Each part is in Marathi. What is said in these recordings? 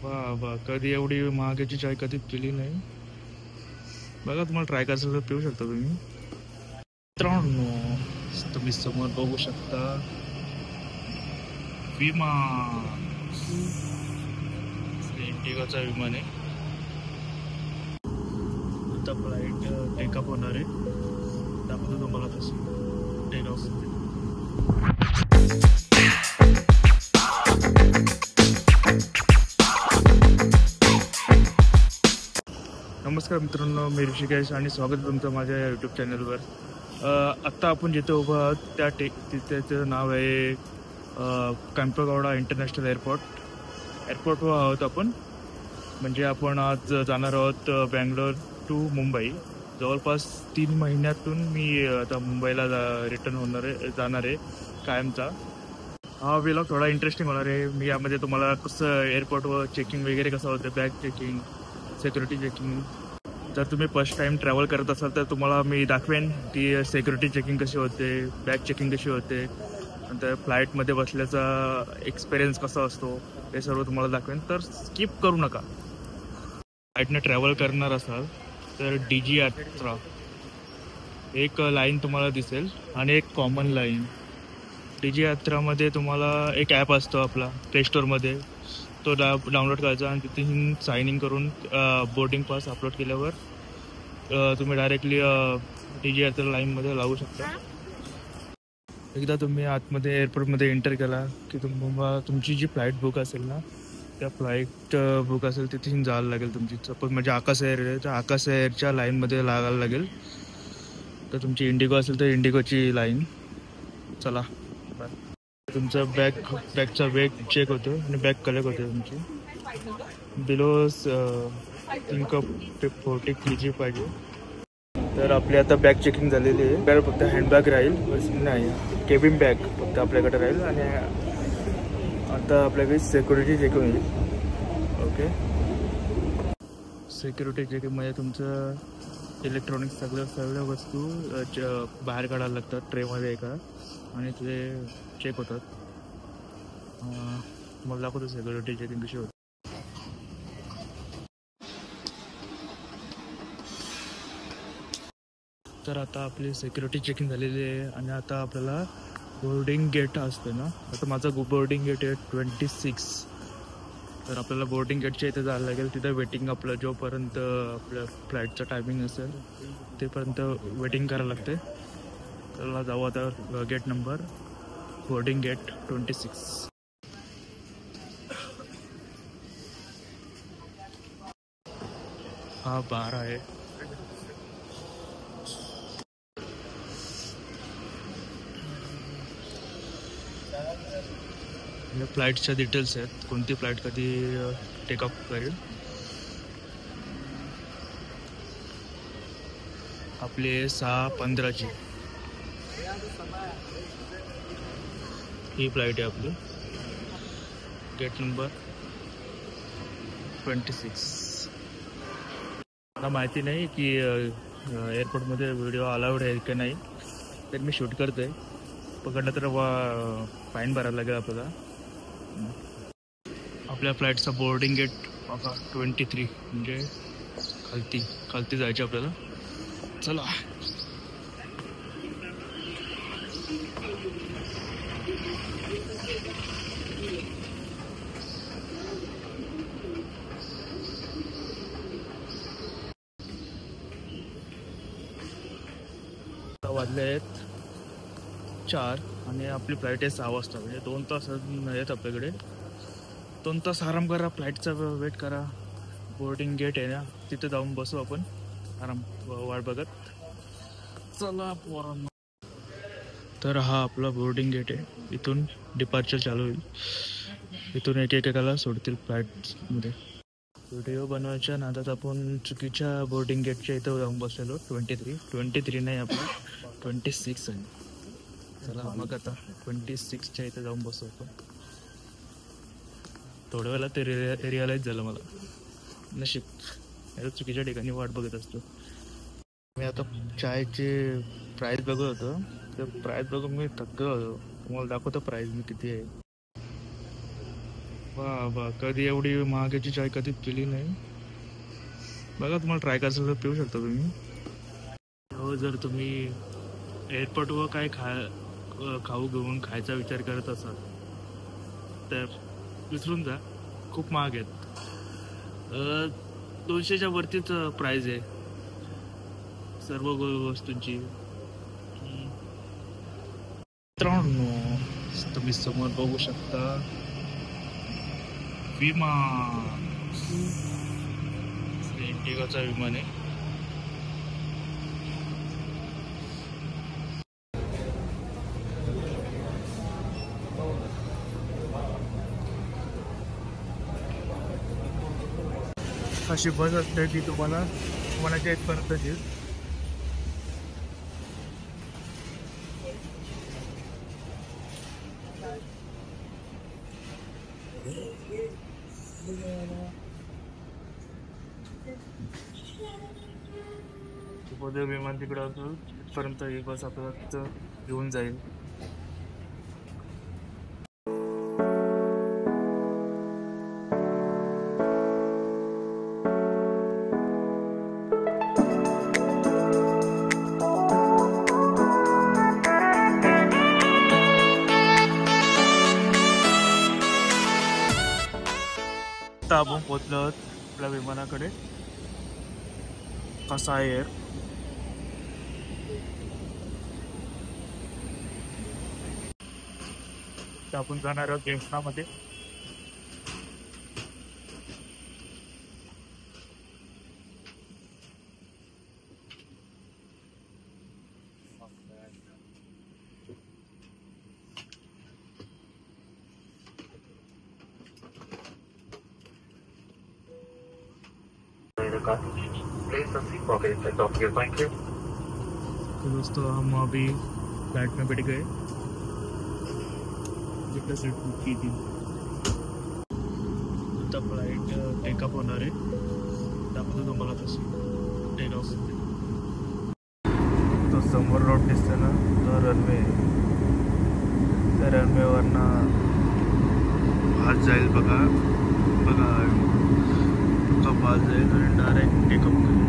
वा वा, कधी एवढी महागाची चाय कधी पिली नाही बघा. तुम्हाला ट्राय करायचं तर पिऊ शकता तुम्ही. मित्रांनो, तुम्ही समोर बघू शकता विमान. इंडिगोचा विमान आहे. आता फ्लाईट टेकअप होणार आहे. दाखवतो तुम्हाला कसं टेक ऑफ होते. नमस्कार मित्रांनो, मी ऋषिकेश आणि स्वागत आहे तुमचं माझ्या यूट्यूब चॅनलवर. आत्ता आपण जिथे उभं आहोत त्याचं नाव आहे केंपेगौडा इंटरनॅशनल एअरपोर्टवर आहोत आपण. म्हणजे आपण आज जाणार आहोत बँगलोर टू मुंबई. जवळपास 3 महिन्यातून मी आता मुंबईला जाणार आहे कायमचा. हा व्लॉग थोडा इंटरेस्टिंग होणार आहे. मी यामध्ये तुम्हाला कसं एअरपोर्टवर चेकिंग वगैरे कसं होतं, बॅग चेकिंग, सिक्युरिटी चेकिंग. जर तुम्ही फर्स्ट टाईम ट्रॅव्हल करत असाल तर तुम्हाला मी दाखवेन की सिक्युरिटी चेकिंग कशी होते, बॅग चेकिंग कशी होते, नंतर फ्लाईटमध्ये बसल्याचा एक्सपिरियन्स कसा असतो हे सर्व तुम्हाला दाखवेन. तर स्किप करू नका. फ्लाईटने ट्रॅव्हल करणार असाल तर DG यात्रा एक लाईन तुम्हाला दिसेल आणि एक कॉमन लाईन. DG यात्रामध्ये तुम्हाला एक ॲप असतो आपला प्ले स्टोअरमध्ये, तो डाउनलोड करायचा आणि तिथे साइन इन करून बोर्डिंग पास अपलोड केल्यावर तुम्ही डायरेक्टली DG यात्रा लाईनमध्ये लागू शकता. एकदा तुम्ही आतमध्ये एअरपोर्टमध्ये एंटर केला की तुम्हाला तुमची जी फ्लाईट बुक असेल ना, त्या फ्लाईट बुक असेल तिथे जायला लागेल तुमची. सपोज म्हणजे आकाश एअर आहे तर आकाश एअरच्या लाईनमध्ये लागायला लागेल. तर तुमची इंडिगो असेल तर इंडिगोची लाईन. चला, तुमचा बॅगचा वेट चेक होतो आणि बॅग कलेक्ट होते तुमची. बिलो 340 kg पाहिजे. तर आपली आता बॅग चेकिंग झालेली आहे. तर फक्त हँडबॅग राहील, नाही केबिन बॅग फक्त आपल्याकडे राहील. आणि आता आपल्याकडे सिक्युरिटी चेकिंग होईल. ओके, सिक्युरिटी चेकिंगमध्ये तुमचं इलेक्ट्रॉनिक्स सगळ्या वस्तू बाहेर काढायला लागतात ट्रेमध्ये एका, आणि ते चेक होतात. मला दाखवतो सिक्युरिटी चेकिंग कशी होते. तर आता आपली सिक्युरिटी चेकिंग झालेली आहे आणि आता आपल्याला बोर्डिंग गेट असतं ना, आता माझं बोर्डिंग गेट आहे 26. तर आपल्याला बोर्डिंग गेटच्या इथे जायला लागेल. तिथं वेटिंग आपलं जोपर्यंत आपल्या फ्लाईटचं टायमिंग असेल तेपर्यंत वेटिंग करायला लागते. चला जाऊ आता गेट नंबर, बोर्डिंग गेट 26. हा 12 आहे. फ्लाईटच्या डिटेल्स आहेत, कोणती फ्लाईट कधी टेक ऑफ करेल. आपली 6:15ची ही फ्लाईट आहे आपली. Gate number 26. मला माहिती नाही की एअरपोर्टमध्ये व्हिडिओ अलाउड आहे की नाही, तर मी शूट करतो आहे. पकडलं तर फाईन भरायला लागेल आपल्याला. आपल्या फ्लाईटचा बोर्डिंग गेट बघा 23, म्हणजे खालती जायचे आपल्याला. चला, वाजले आहेत 4 आणि आपली फ्लाईट आहे 6 वाजता. म्हणजे 2 तास आहेत आपल्याकडे. 2 तास आराम करा, फ्लाईटचा वेट करा. बोर्डिंग गेट आहे ना, तिथे जाऊन बसू आपण आराम वाट बघत. चला पोरांनो. तर हा आपला बोर्डिंग गेट आहे. इथून डिपार्चर चालू होईल. इथून एकेकाला सोडतील फ्लाईटमध्ये. व्हिडिओ बनवायच्या नादात आपण चुकीच्या बोर्डिंग गेटच्या इथं जाऊन बसलेलो. 23 नाही, आपलं 26 आहे. चला मग आता 26च्या इथं जाऊन बसू आपण. थोड्या वेळेला ते रिअलाईज झालं मला. नशीब, याला चुकीच्या ठिकाणी वाट बघत असतो मी. आता चायचे प्राईस बघत होतो, तर प्राईस बघून मी थक्क होतो. तुम्हाला दाखवतो प्राईस मी किती आहे. वा वा, कधी एवढी महागाची चाय कधी पिली नाही. बघा, तुम्हाला ट्राय करायचं तर पिऊ शकता तुम्ही. हो, जर तुम्ही एअरपोर्टवर काय खाऊ घेऊन खायचा विचार करत असाल तर विसरून जा, खूप महाग आहेत. 200च्या वरतीच प्राईज आहे सर्व वस्तूंची. मित्रांनो, तुम्ही समोर बघू शकता विमान, इंडिगोचा विमान आहे. अशी बस असते ती तुम्हाला मनाच्या इथपर्यंत येईल. विमान तिकडं तिथपर्यंत ही बस आपल्याला घेऊन जाईल. आता आपण पोहोचलो आहोत आपल्या विमानाकडे, कसा आहे. आपण जाणार आहोत गेम्सनामध्ये. तो दोस्तों, हम अभी फ्लाइट में बैठ गए, जितना सीट बुक की थी. आता फ्लाइट टेकअप होणार आहे, त्यामध्ये तुम्हाला तशी टेक ऑफ होते. तो समोर रोड दिसते ना, तो रनवे. त्या रनवेवरनं आज जाईल बघा बघा, कप आज जाईल आणि डायरेक्ट टेकअप करेल.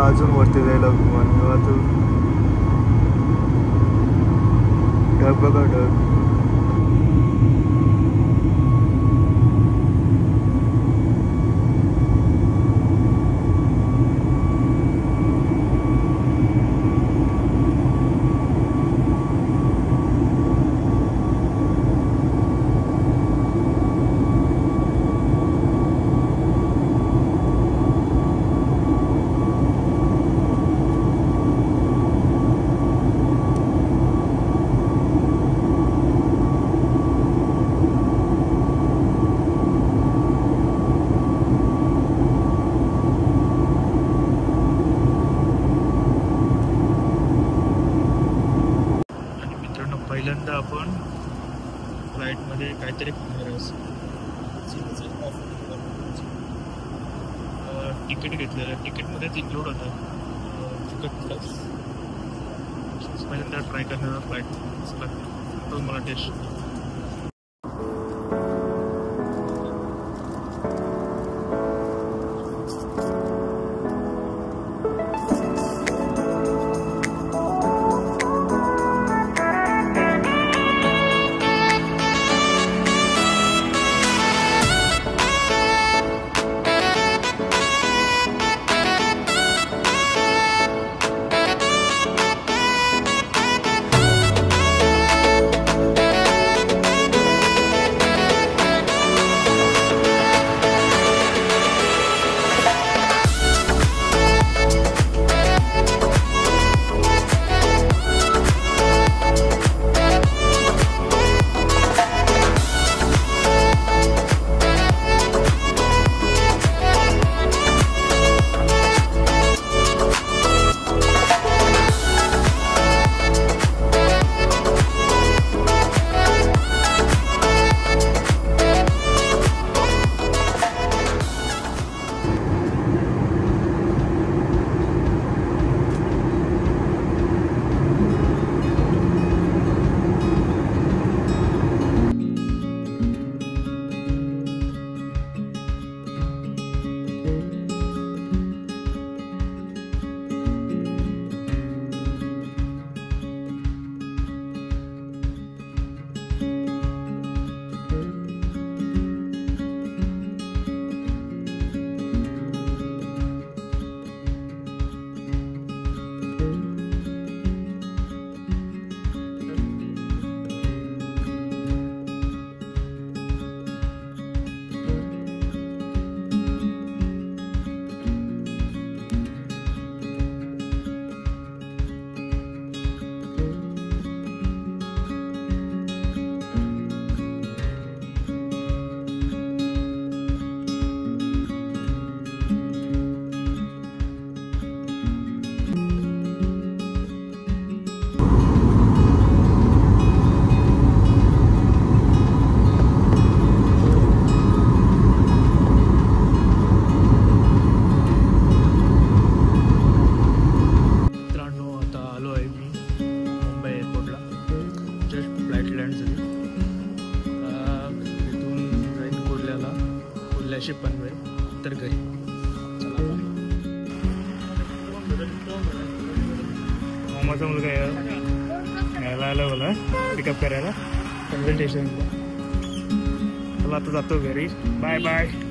अजून वरती जायला विमान. ढग बघा, ढग. पहिल्यांदा आपण फ्लाईटमध्ये काहीतरी तिकीट घेतलेलं, तिकीटमध्येच इन्क्लूड होतं चिकन प्लस. पहिल्यांदा ट्राय करणार फ्लाईट मला टेस्ट. पनवेल तर घरी. मामाचा मुलगा न्यायला आला मला पिकअप करायला पनवेल स्टेशनला. चला आता जातो घरी. Bye bye.